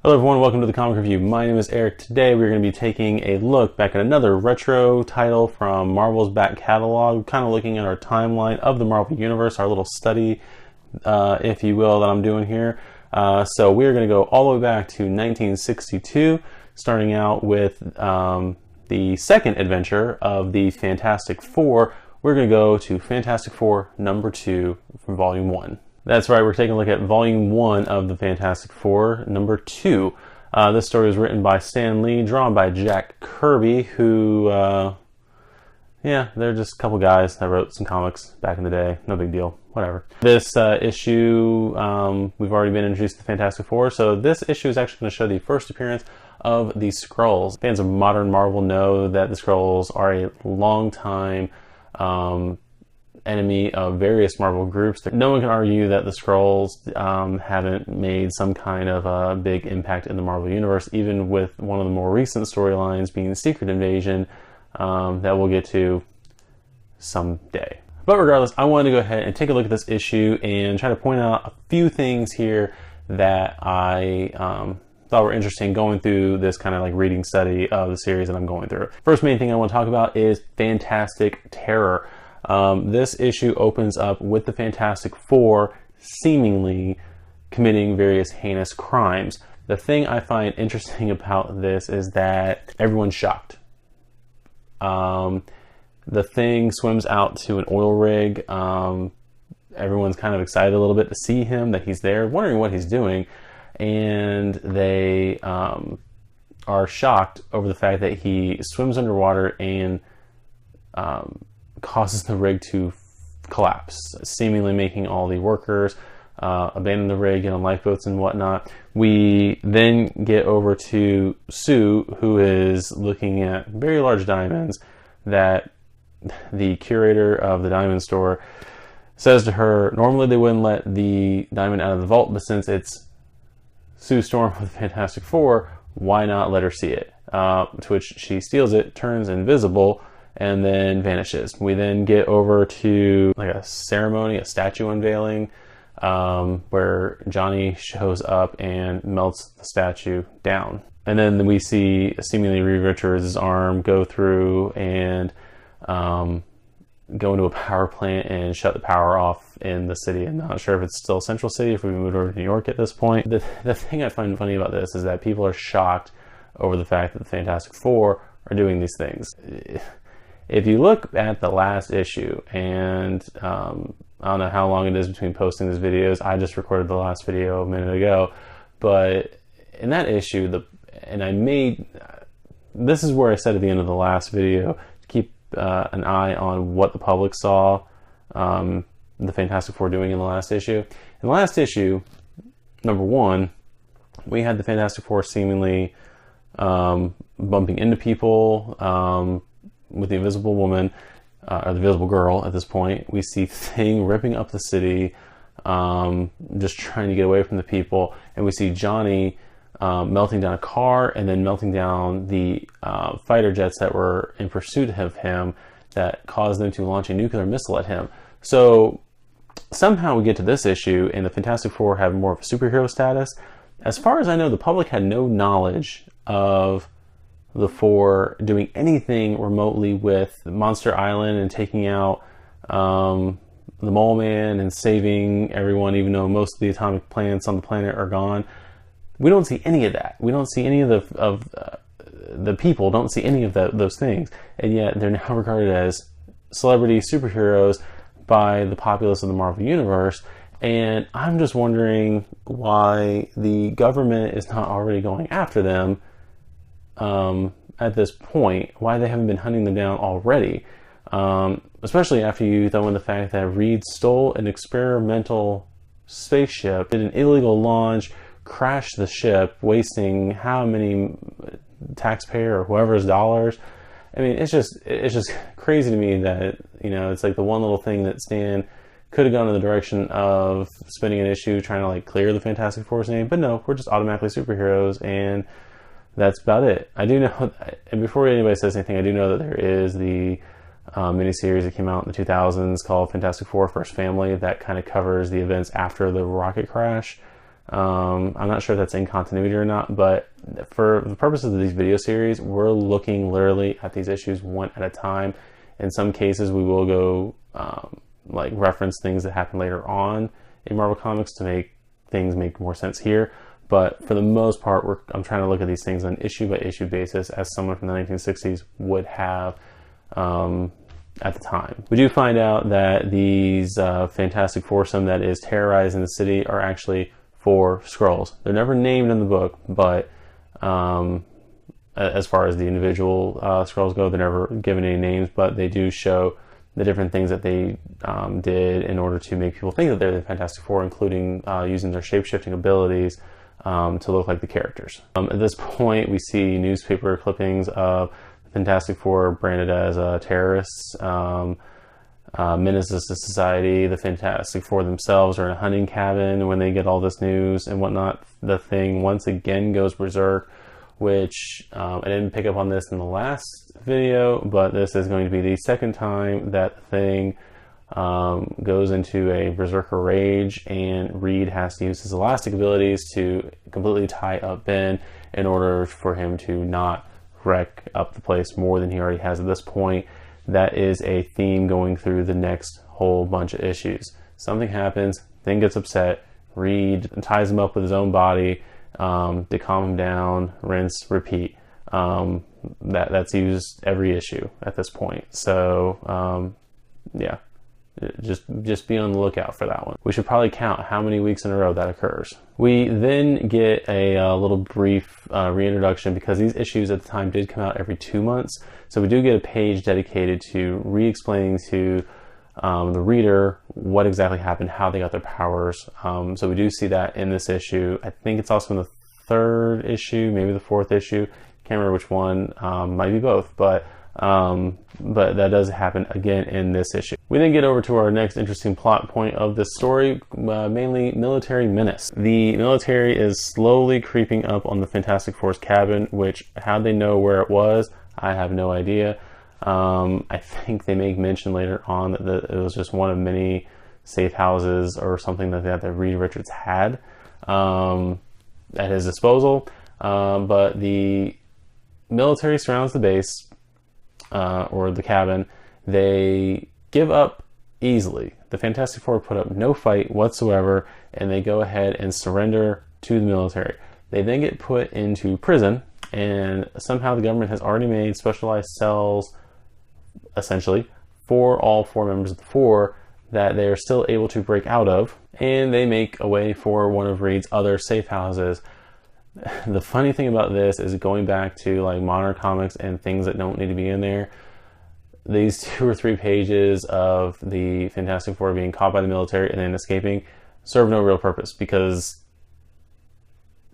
Hello everyone, welcome to the Comic Review. My name is Eric. Today we're going to be taking a look back at another retro title from Marvel's back catalog, kind of looking at our timeline of the Marvel Universe, our little study, if you will, that I'm doing here. So we're going to go all the way back to 1962, starting out with the second adventure of the Fantastic Four. We're going to go to Fantastic Four #2 from Volume 1. That's right, we're taking a look at Volume 1 of the Fantastic Four, #2. This story was written by Stan Lee, drawn by Jack Kirby, who, yeah, they're just a couple guys that wrote some comics back in the day. No big deal, whatever. This issue, we've already been introduced to the Fantastic Four, so this issue is actually going to show the first appearance of the Skrulls. Fans of modern Marvel know that the Skrulls are a long time enemy of various Marvel groups. No one can argue that the Skrulls haven't made some kind of a big impact in the Marvel Universe, even with one of the more recent storylines being Secret Invasion, that we'll get to someday. But regardless, I wanted to go ahead and take a look at this issue and try to point out a few things here that I thought were interesting going through this kind of like reading study of the series that I'm going through. First main thing I want to talk about is Fantastic Terror. This issue opens up with the Fantastic Four seemingly committing various heinous crimes. The thing I find interesting about this is that everyone's shocked. The Thing swims out to an oil rig. Everyone's kind of excited a little bit to see him, that he's there, wondering what he's doing. And they are shocked over the fact that he swims underwater and causes the rig to collapse, seemingly making all the workers abandon the rig, get on lifeboats and whatnot. We then get over to Sue, who is looking at very large diamonds that the curator of the diamond store says to her, normally they wouldn't let the diamond out of the vault, but since it's Sue Storm with the Fantastic Four, why not let her see it? To which she steals it, turns invisible, and then vanishes. We then get over to like a ceremony, a statue unveiling, where Johnny shows up and melts the statue down. And then we see seemingly Reed Richards' arm go through and go into a power plant and shut the power off in the city. I'm not sure if it's still Central City, if we moved over to New York at this point. The thing I find funny about this is that people are shocked over the fact that the Fantastic Four are doing these things. If you look at the last issue, and I don't know how long it is between posting these videos, I just recorded the last video a minute ago, but in that issue, this is where I said at the end of the last video, to keep an eye on what the public saw the Fantastic Four doing in the last issue. In the last issue, #1, we had the Fantastic Four seemingly bumping into people, with the Invisible Woman, or the Invisible Girl at this point. We see Thing ripping up the city, just trying to get away from the people. And we see Johnny melting down a car and then melting down the fighter jets that were in pursuit of him that caused them to launch a nuclear missile at him. So somehow we get to this issue and the Fantastic Four have more of a superhero status. As far as I know, the public had no knowledge of the Four doing anything remotely with Monster Island and taking out the Mole Man and saving everyone, even though most of the atomic plants on the planet are gone. We don't see any of that. We don't see any of the people don't see any of those things, and yet they're now regarded as celebrity superheroes by the populace of the Marvel Universe. And I'm just wondering why the government is not already going after them at this point, why they haven't been hunting them down already, especially after you throw in the fact that Reed stole an experimental spaceship, did an illegal launch, crashed the ship, wasting how many taxpayer or whoever's dollars. I mean, it's just crazy to me that, you know, it's like the one little thing that Stan could have gone in the direction of spinning an issue trying to like clear the Fantastic Four's name, but no, we're just automatically superheroes, and that's about it. I do know, and before anybody says anything, I do know that there is the miniseries that came out in the 2000s called Fantastic Four First Family that kind of covers the events after the rocket crash. I'm not sure if that's in continuity or not, but for the purposes of these video series, we're looking literally at these issues one at a time. In some cases, we will go like reference things that happen later on in Marvel Comics to make things make more sense here. But for the most part, I'm trying to look at these things on an issue-by-issue basis as someone from the 1960s would have at the time. We do find out that these Fantastic Foursome that is terrorizing the city are actually 4 Skrulls. They're never named in the book, but as far as the individual Skrulls go, they're never given any names, but they do show the different things that they did in order to make people think that they're the Fantastic Four, including using their shape-shifting abilities to look like the characters. At this point, we see newspaper clippings of the Fantastic Four branded as terrorists, menaces to society. The Fantastic Four themselves are in a hunting cabin when they get all this news and whatnot. The Thing once again goes berserk, which I didn't pick up on this in the last video, but this is going to be the second time that the Thing goes into a berserker rage, and Reed has to use his elastic abilities to completely tie up Ben in order for him to not wreck up the place more than he already has at this point. That is a theme going through the next whole bunch of issues. Something happens, Thing gets upset, Reed ties him up with his own body to calm him down, rinse, repeat. That's used every issue at this point. So yeah, just be on the lookout for that one. We should probably count how many weeks in a row that occurs. We then get a little brief reintroduction, because these issues at the time did come out every 2 months. So we do get a page dedicated to re-explaining to the reader what exactly happened, how they got their powers. So we do see that in this issue. I think it's also in the 3rd issue, maybe the 4th issue. Can't remember which one. Might be both, but that does happen again in this issue. We then get over to our next interesting plot point of this story, mainly military menace. The military is slowly creeping up on the Fantastic Four's cabin, which, how they know where it was, I have no idea. I think they make mention later on that it was just one of many safe houses or something that Reed Richards had at his disposal. But the military surrounds the base, or the cabin. They give up easily. The Fantastic Four put up no fight whatsoever, and they go ahead and surrender to the military. They then get put into prison, and somehow the government has already made specialized cells, essentially, for all 4 members of the Four that they are still able to break out of, and they make a way for one of Reed's other safe houses. The funny thing about this is, going back to like modern comics and things that don't need to be in there, these 2 or 3 pages of the Fantastic Four being caught by the military and then escaping serve no real purpose, because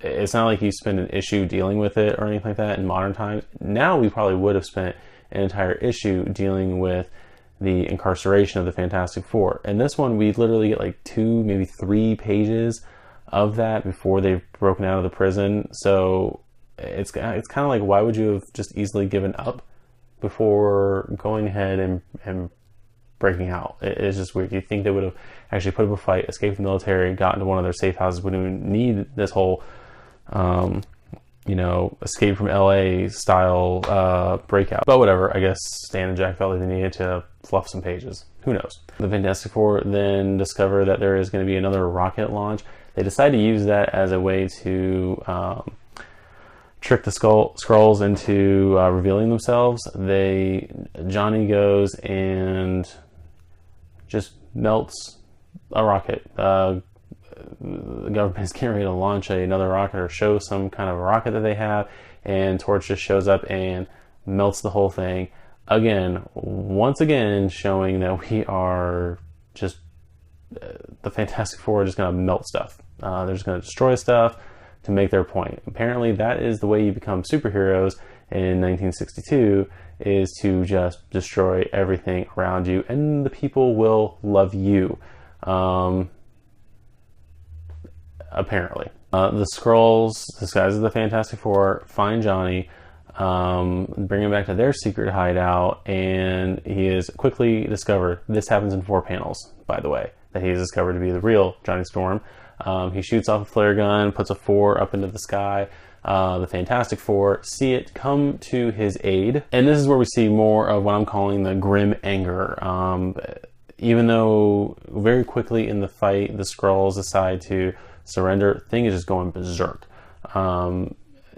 it's not like you spend an issue dealing with it or anything like that in modern times. Now we probably would have spent an entire issue dealing with the incarceration of the Fantastic Four. And this one, we literally get like 2, maybe 3 pages of that before they've broken out of the prison. So it's kind of like, why would you have just easily given up before going ahead and breaking out? It's just weird. You think they would have actually put up a fight, escaped the military, got into one of their safe houses, wouldn't even need this whole escape from LA style breakout. But whatever, I guess Stan and Jack felt like they needed to fluff some pages. Who knows? The Fantastic Four then discover that there is going to be another rocket launch. They decide to use that as a way to trick the Skrulls into revealing themselves. Johnny goes and just melts a rocket. The government is getting ready to launch another rocket, or show some kind of rocket that they have, and Torch just shows up and melts the whole thing. Once again, showing that we are just the Fantastic Four are just going to melt stuff. They're just going to destroy stuff to make their point. Apparently, that is the way you become superheroes in 1962, is to just destroy everything around you, and the people will love you. Apparently. The Skrulls, disguised as the Fantastic Four, find Johnny, bring him back to their secret hideout, and he is quickly discovered. This happens in 4 panels, by the way, that he is discovered to be the real Johnny Storm. He shoots off a flare gun, puts a 4 up into the sky. The Fantastic Four see it, come to his aid, and this is where we see more of what I'm calling the grim anger. Even though very quickly in the fight, the Skrulls decide to surrender, thing is just going berserk.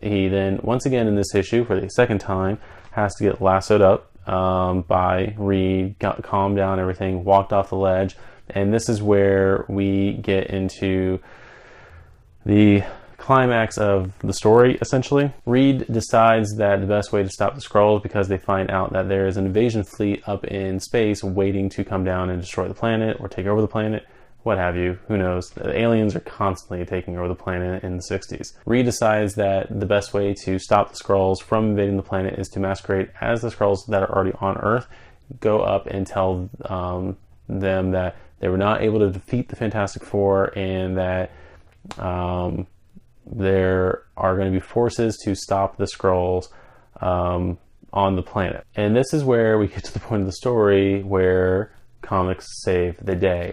He then, once again in this issue, for the second time, has to get lassoed up by Reed, got calmed down, everything, walked off the ledge, and this is where we get into the climax of the story, essentially. Reed decides that the best way to stop the Skrulls, because they find out that there is an invasion fleet up in space waiting to come down and destroy the planet or take over the planet, what have you, who knows. The aliens are constantly taking over the planet in the 60s. Reed decides that the best way to stop the Skrulls from invading the planet is to masquerade as the Skrulls that are already on Earth, go up and tell them that they were not able to defeat the Fantastic Four, and that there are going to be forces to stop the Skrulls on the planet. And this is where we get to the point of the story where comics save the day.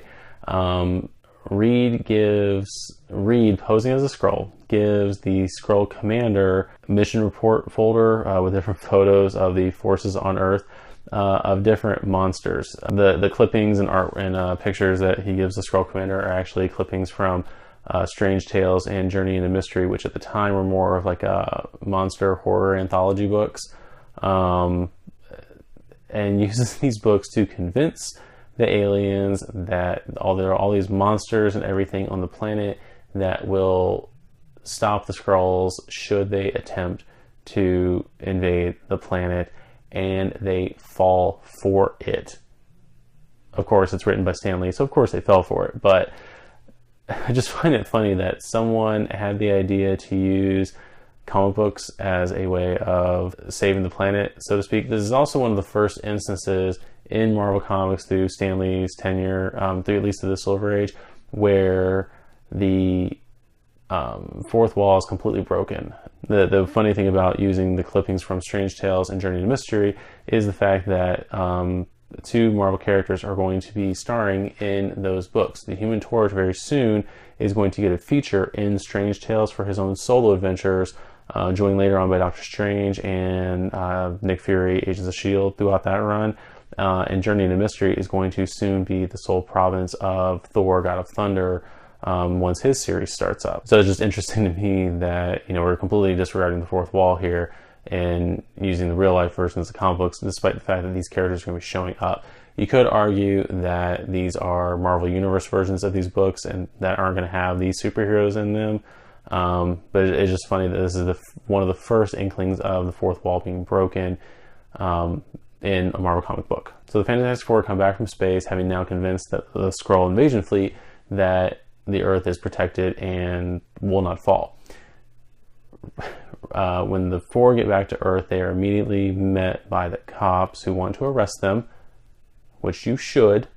Reed, posing as a Skrull, gives the Skrull commander a mission report folder with different photos of the forces on Earth, of different monsters. The clippings and art and pictures that he gives the Skrull commander are actually clippings from Strange Tales and Journey into Mystery, which at the time were more of like monster horror anthology books, and uses these books to convince the aliens that there are all these monsters and everything on the planet that will stop the Skrulls should they attempt to invade the planet, and they fall for it. Of course, it's written by Stan Lee, so of course they fell for it, but I just find it funny that someone had the idea to use comic books as a way of saving the planet, so to speak. This is also one of the first instances in Marvel Comics through Stan Lee's tenure, through at least to the Silver Age, where the fourth wall is completely broken. The funny thing about using the clippings from Strange Tales and Journey to Mystery is the fact that two Marvel characters are going to be starring in those books. The Human Torch very soon is going to get a feature in Strange Tales for his own solo adventures, joined later on by Doctor Strange and Nick Fury, Agents of S.H.I.E.L.D. throughout that run. And Journey into Mystery is going to soon be the sole province of Thor, God of Thunder, once his series starts up. So it's just interesting to me that, we're completely disregarding the fourth wall here and using the real life versions of comic books, despite the fact that these characters are going to be showing up. You could argue that these are Marvel Universe versions of these books and that aren't going to have these superheroes in them. But it's just funny that this is one of the first inklings of the fourth wall being broken in a Marvel comic book. So the Fantastic Four come back from space, having now convinced that the Skrull invasion fleet that the Earth is protected and will not fall. When the four get back to Earth, they are immediately met by the cops who want to arrest them, which you should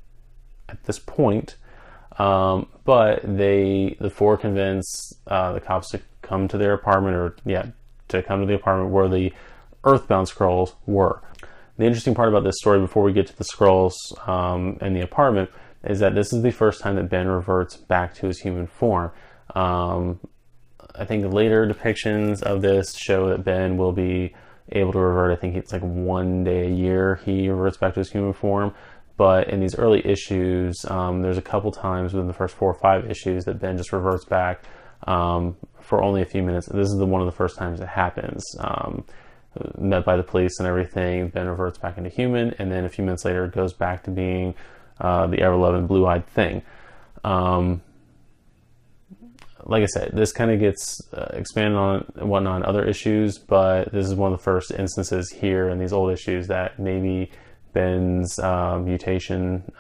at this point. But the four convince the cops to come to their apartment, to come to the apartment where the Earthbound Skrulls were. The interesting part about this story, before we get to the Skrulls and the apartment, is that this is the first time that Ben reverts back to his human form. I think later depictions of this show that Ben will be able to revert. I think it's like one day a year he reverts back to his human form. But in these early issues, there's a couple times within the first 4 or 5 issues that Ben just reverts back for only a few minutes. This is one of the first times it happens. Met by the police and everything, Ben reverts back into human, and then a few minutes later it goes back to being the ever-loving blue-eyed thing. Like I said, this kind of gets expanded on and whatnot in other issues, but this is one of the first instances here in these old issues that maybe Ben's mutation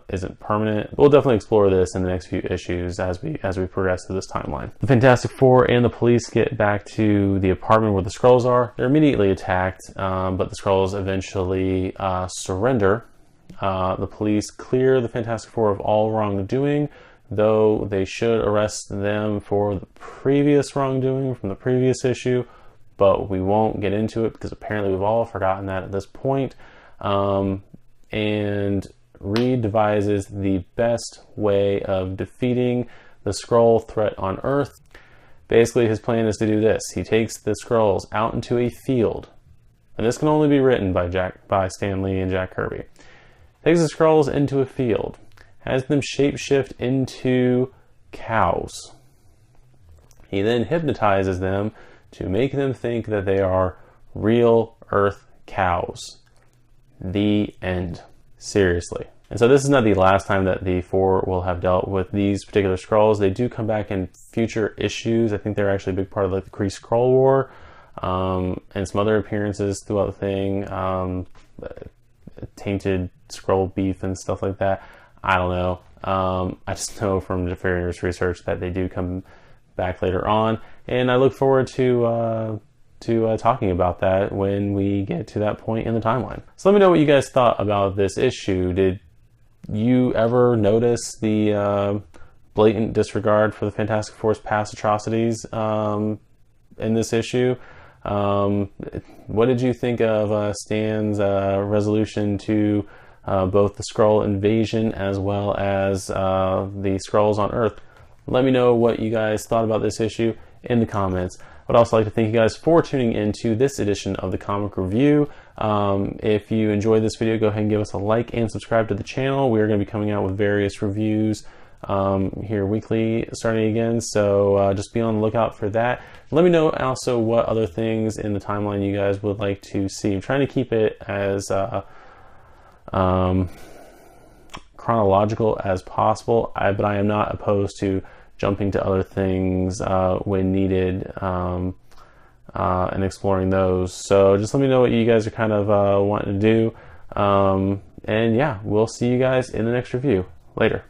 isn't permanent. We'll definitely explore this in the next few issues as we progress through this timeline. The Fantastic Four and the police get back to the apartment where the Skrulls are. They're immediately attacked, but the Skrulls eventually surrender. The police clear the Fantastic Four of all wrongdoing, though they should arrest them for the previous wrongdoing from the previous issue, but we won't get into it because apparently we've all forgotten that at this point. And Reed devises the best way of defeating the Skrull threat on Earth. Basically, his plan is to do this. He takes the Skrulls out into a field, and this can only be written by Stan Lee and Jack Kirby. Takes the Skrulls into a field, has them shapeshift into cows. He then hypnotizes them to make them think that they are real Earth cows. The end. Seriously. And so this is not the last time that the Four will have dealt with these particular Skrulls. They do come back in future issues. I think they're actually a big part of like the Kree Skrull War, and some other appearances throughout the thing. Tainted Skrull beef and stuff like that. I don't know. I just know from nefarious research that they do come back later on, and I look forward to talking about that when we get to that point in the timeline. So let me know what you guys thought about this issue. Did you ever notice the blatant disregard for the Fantastic Four's past atrocities in this issue? What did you think of Stan's resolution to both the Skrull invasion as well as the Skrulls on Earth? Let me know what you guys thought about this issue in the comments. I would also like to thank you guys for tuning into this edition of the Comic Review. If you enjoyed this video, go ahead and give us a like and subscribe to the channel. We are going to be coming out with various reviews here weekly starting again, so just be on the lookout for that. Let me know also what other things in the timeline you guys would like to see. I'm trying to keep it as chronological as possible, but I am not opposed to jumping to other things when needed and exploring those. So just let me know what you guys are kind of wanting to do. And yeah, we'll see you guys in the next review. Later.